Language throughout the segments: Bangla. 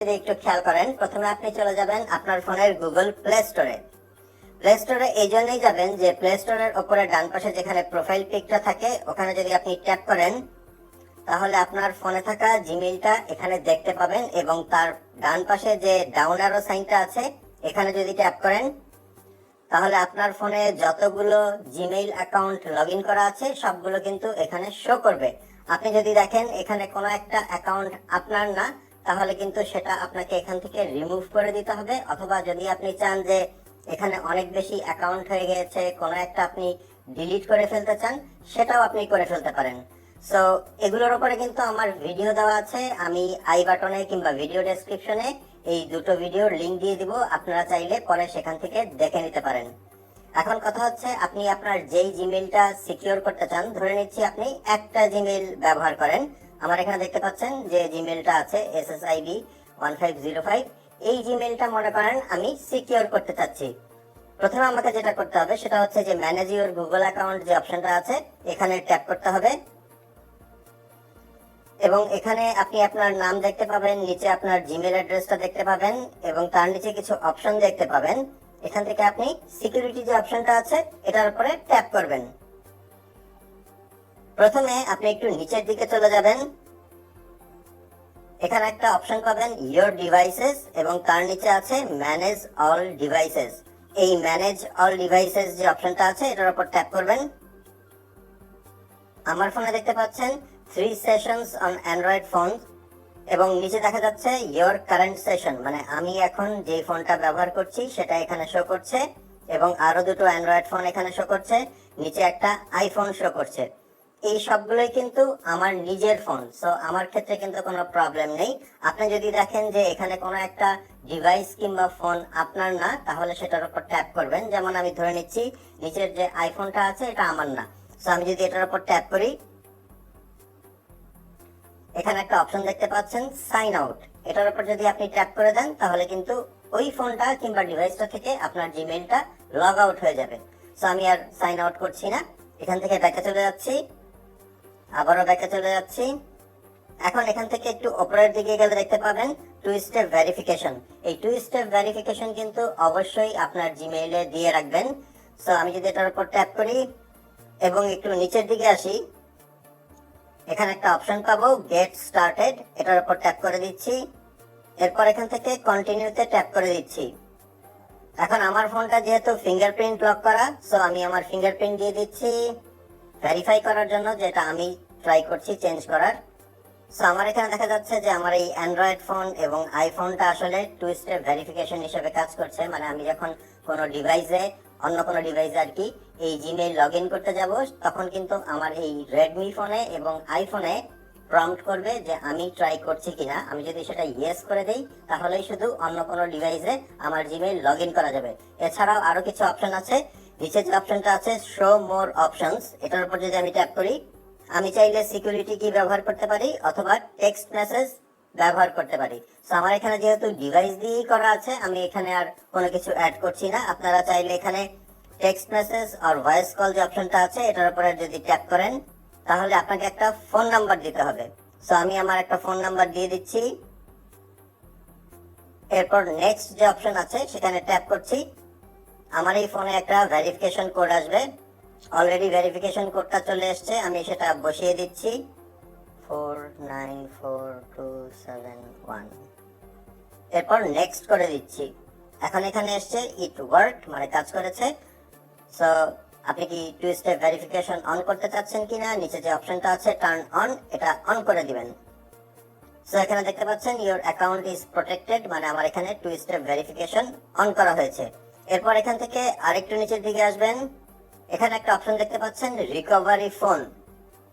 যদি একটু খেয়াল করেন, প্রথমে আপনি চলে যাবেন আপনার ফোনের গুগল প্লে স্টোরে। প্লে স্টোরে এই জন্যই যাবেন যে প্লে স্টোরের ওপরে ডান পাশে যেখানে প্রোফাইল পিকটা থাকে ওখানে যদি আপনি ট্যাপ করেন তাহলে আপনার ফোনে থাকা জিমেইলটা এখানে দেখতে পাবেন, এবং তার ডান পাশে যে ডাউন অ্যারো সাইনটা আছে এখানে যদি ট্যাপ করেন তাহলে আপনার ফোনে যতগুলো জিমেইল অ্যাকাউন্ট লগইন করা আছে সবগুলো কিন্তু এখানে শো করবে। আপনি যদি দেখেন এখানে কোনো একটা অ্যাকাউন্ট আপনার না, তাহলে কিন্তু সেটা আপনাকে এখান থেকে রিমুভ করে দিতে হবে, অথবা যদি আপনি চান যে এখানে অনেক বেশি অ্যাকাউন্ট হয়ে গেছে কোনো একটা আপনি ডিলিট করে ফেলতে চান, সেটাও আপনি করে ফেলতে পারেন। সো এগুলোর উপরে কিন্তু আমার ভিডিও দেওয়া আছে, আমি আই বাটনে কিংবা ভিডিও ডেসক্রিপশনে এই দুটো ভিডিওর লিংক দিয়ে দিব, আপনারা চাইলে পরে সেখান থেকে দেখে নিতে পারেন। এখন কথা হচ্ছে আপনি আপনার যেই জিমেইলটা সিকিউর করতে চান, ধরে নিচ্ছি আপনি একটা জিমেইল ব্যবহার করেন। আমার এখানে দেখতে পাচ্ছেন যে জিমেইলটা আছে SSIB1505, এই জিমেইলটা মনে করেন আমি সিকিউর করতে চাচ্ছি। প্রথমে আমাকে যেটা করতে হবে সেটা হচ্ছে যে ম্যানেজ ইউর গুগল অ্যাকাউন্ট যে অপশনটা আছে এখানে ট্যাপ করতে হবে, এবং এখানে আপনি আপনার নাম দেখতে পাবেন, নিচে আপনার জিমেল অ্যাড্রেসটা দেখতে পাবেন, এবং তার নিচে কিছু অপশন দেখতে পাবেন। এখান থেকে আপনি সিকিউরিটি যে অপশনটা আছে এটার উপরে ট্যাপ করবেন। প্রথমে আপনি একটু নিচের দিকে চলে যাবেন, এখানে একটা অপশন পাবেন ইয়োর ডিভাইসেস, এবং তার নিচে আছে ম্যানেজ অল ডিভাইসেস। এই ম্যানেজ অল ডিভাইসেস যে অপশনটা আছে এটার উপর ট্যাপ করবেন। আমার ফোনে দেখতে পাচ্ছেন 3 সেশনস অন অ্যান্ড্রয়েড ফোন, এবং নিচে দেখা যাচ্ছে ইয়োর কারেন্ট সেশন, মানে আমি এখন যে ফোনটা ব্যবহার করছি সেটা এখানে শো করছে, এবং আরো দুটো অ্যান্ড্রয়েড ফোন এখানে শো করছে, নিচে একটা আইফোন শো করছে। এই সবগুলোই কিন্তু আমার নিজের ফোন, সো আমার ক্ষেত্রে কিন্তু কোনো প্রবলেম নেই। আপনি যদি দেখেন যে এখানে কোনো একটা ডিভাইস কিংবা ফোন আপনার না, তাহলে সেটার উপর ট্যাপ করবেন। যেমন আমি ধরে নিচ্ছি নিচের যে আইফোনটা আছে এটা আমার না, সো আমি যদি এটার উপর ট্যাপ করি এখানে একটা অপশন দেখতে পাচ্ছেন সাইন আউট, এটার উপর যদি আপনি ট্যাপ করে দেন তাহলে কিন্তু ওই ফোনটা কিংবা ডিভাইসটা থেকে আপনার জিমেইলটা লগ আউট হয়ে যাবে। সো আমি আর সাইন আউট করছি না, এখান থেকে ব্যাকে চলে যাচ্ছি, আবারও ব্যাকে চলে যাচ্ছি। এখন এখান থেকে একটু উপরের দিকে গেলে দেখতে পাবেন 2 স্টেপ ভেরিফিকেশন। এই 2 স্টেপ ভেরিফিকেশন কিন্তু অবশ্যই আপনার জিমেইলে দিয়ে রাখবেন। সো আমি যদি এটার উপর ট্যাপ করি এবং একটু নিচের দিকে আসি, এখানে একটা অপশন পাবো গেট স্টার্টেড, এটার উপর ট্যাপ করে দিচ্ছি। এরপর এখান থেকে কন্টিনিউতে ট্যাপ করে দিচ্ছি। এখন আমার ফোনটা যেহেতু ফিঙ্গারপ্রিন্ট লক করা, সো আমি আমার ফিঙ্গারপ্রিন্ট দিয়ে দিচ্ছি ভেরিফাই করার জন্য, যেটা আমি ট্রাই করছি চেঞ্জ করার। সো আমার এখানে দেখা যাচ্ছে যে আমার এই অ্যান্ড্রয়েড ফোন এবং আইফোনটা আসলে 2 স্টেপ ভেরিফিকেশন হিসেবে কাজ করছে। মানে আমি যখন কোনো ডিভাইসে অন্য কোনো ডিভাইসে আর কি এই জিমেইল লগ ইন করতে যাব, তখন কিন্তু আমার এই রেডমি ফোনে এবং আইফোনে প্রম্পট করবে যে আমি ট্রাই করছি কিনা। আমি যদি সেটা ইয়েস করে দেই তাহলেই শুধু অন্য কোনো ডিভাইসে আমার জিমেইল লগ ইন করা যাবে। এছাড়াও আরো কিছু অপশন আছে, নিচে যে অপশনটা আছে শো মোর অপশনস, এটার উপর যদি আমি ট্যাপ করি আমি চাইলে সিকিউরিটি কি ব্যবহার করতে পারি অথবা টেক্সট মেসেজ ব্যবহার করতে পারি। সো আমার এখানে যেহেতু ডিভাইস দিয়েই করা আছে আমি এখানে আর কোনো কিছু অ্যাড করছি না। আপনারা চাইলে এখানে টেক্সট মেসেজ আর ভয়েস কল যে অপশনটা আছে এটার উপরে যদি ট্যাপ করেন তাহলে আপনাকে একটা ফোন নাম্বার দিতে হবে। সো আমি আমার একটা ফোন নাম্বার দিয়ে দিচ্ছি। এরপর নেক্সট যে অপশন আছে সেখানে ট্যাপ করছি। আমার এই ফোনে একটা ভেরিফিকেশন কোড আসবে, অলরেডি ভেরিফিকেশন কোডটা চলে এসেছে, আমি সেটা বসিয়ে দিচ্ছি 494271। এরপর নেক্সট করে দিচ্ছি। এখন এখানে এসছে ইট ওয়ার্ক, মানে কাজ করেছে। সো আপনি কি 2 স্টেপ ভেরিফিকেশন অন করতে চাচ্ছেন কিনা, নিচে যে অপশনটা আছে টার্ন অন, এটা অন করে দিবেন। সো এখানে দেখতে পাচ্ছেন ইওর অ্যাকাউন্ট ইজ প্রোটেক্টেড, মানে আমার এখানে 2 স্টেপ ভেরিফিকেশন অন করা হয়েছে। এরপর এখান থেকে আরেকটু নিচের দিকে আসবেন, এখানে একটা অপশন দেখতে পাচ্ছেন রিকভারি ফোন।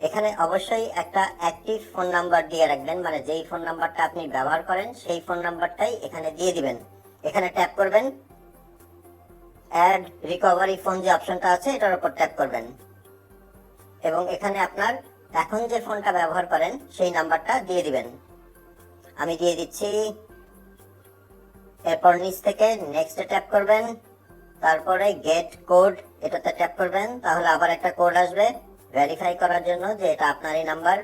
এখানে অবশ্যই একটা অ্যাক্টিভ ফোন নাম্বার দিয়ে রাখবেন, মানে যেই ফোন নাম্বারটা আপনি ব্যবহার করেন সেই ফোন নাম্বারটাই এখানে দিয়ে দিবেন। এখানে ট্যাপ করবেন, অ্যাড রিকভারি ফোন যে অপশনটা আছে এটার উপর ট্যাপ করবেন, এবং এখানে আপনার এখন যে ফোনটা ব্যবহার করেন সেই নাম্বারটা দিয়ে দিবেন। আমি দিয়ে দিচ্ছি। এরপর নিচ থেকে নেক্সট ট্যাপ করবেন, তারপরে গেট কোড এটাতে ট্যাপ করবেন, তাহলে আবার একটা কোড আসবে ভেরিফাই করার জন্য যে এটা আপনারই নাম্বার।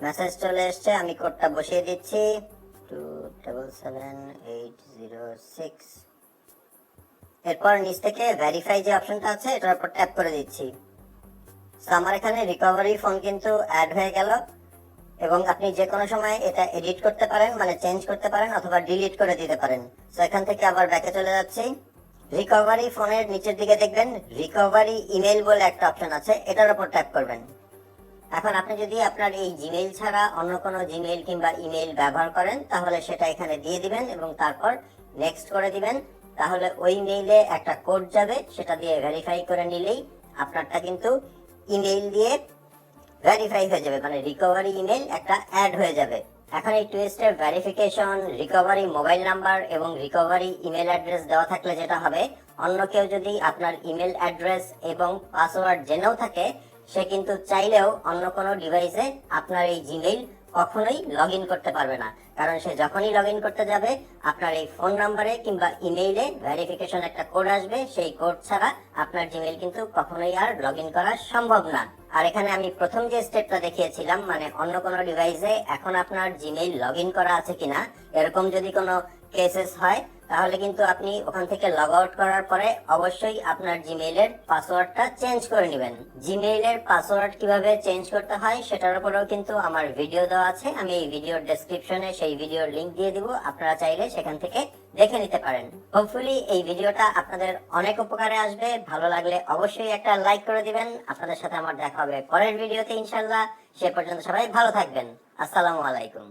মেসেজ চলে এসছে, আমি কোডটা বসিয়ে দিচ্ছি 77806। এরপর নিচ থেকে ভেরিফাই যে অপশনটা আছে এটার উপর ট্যাপ করে দিচ্ছি। সো আমার এখানে রিকভারি ফোন কিন্তু অ্যাড হয়ে গেল এবং আপনি যে কোনো সময় এটা এডিট করতে পারেন, মানে চেঞ্জ করতে পারেন অথবা ডিলিট করে দিতে পারেন। সো এখান থেকে আবার ব্যাকে চলে যাচ্ছি। রিকভারি ফোনের নিচের দিকে দেখবেন রিকভারি ইমেল বলে একটা অপশন আছে, এটার উপর ট্যাপ করবেন। এখন আপনি যদি আপনার এই জিমেইল ছাড়া অন্য কোনো জিমেইল কিংবা ইমেইল ব্যবহার করেন তাহলে সেটা এখানে দিয়ে দিবেন এবং তারপর নেক্সট করে দিবেন। তাহলে ওই মেইলে একটা কোড যাবে, সেটা দিয়ে ভেরিফাই করে নিলেই আপনারটা কিন্তু ইমেইল দিয়ে ভেরিফাই হয়ে যাবে, মানে রিকভারি ইমেল একটা অ্যাড হয়ে যাবে। এখন এই 2 step verification, recovery mobile number এবং রিকভারি ইমেল অ্যাড্রেস দেওয়া থাকলে যেটা হবে, অন্য কেউ যদি আপনার ইমেল অ্যাড্রেস এবং পাসওয়ার্ড জেনেও থাকে সে কিন্তু চাইলেও অন্য কোনো ডিভাইসে আপনার এই জিমেইল কখনোই লগ ইন করতে পারবে না, কারণ সে যখনই লগ ইন করতে যাবে আপনার এই ফোন নাম্বারে কিংবা ইমেইলে ভেরিফিকেশন একটা কোড আসবে, সেই কোড ছাড়া আপনার জিমেইল কিন্তু কখনোই আর লগ ইন করা সম্ভব না। আর এখানে আমি প্রথম যে স্টেপটা দেখিয়েছিলাম, মানে অন্য কোনো ডিভাইসে এখন আপনার জিমেইল লগ ইন করা আছে কিনা, এরকম যদি কোনো কেসেস হয় তাহলে কিন্তু আপনি ওখান থেকে লগ আউট করার পরে অবশ্যই আপনার জিমেইলের পাসওয়ার্ডটা চেঞ্জ করে নেবেন। জিমেইলের পাসওয়ার্ড কিভাবে চেঞ্জ করতে হয় সেটার উপরেও কিন্তু আমার ভিডিও দেওয়া আছে, আমি এই ভিডিওর ডেসক্রিপশনে সেই ভিডিওর লিংক দিয়ে দিব, আপনারা চাইলে সেখান থেকে দেখে নিতে পারেন। হোপফুলি এই ভিডিওটা আপনাদের অনেক উপকারে আসবে। ভালো লাগলে অবশ্যই একটা লাইক করে দিবেন। আপনাদের সাথে আমার দেখা হবে পরের ভিডিওতে ইনশাআল্লাহ। সে পর্যন্ত সবাই ভালো থাকবেন। আসসালামু আলাইকুম।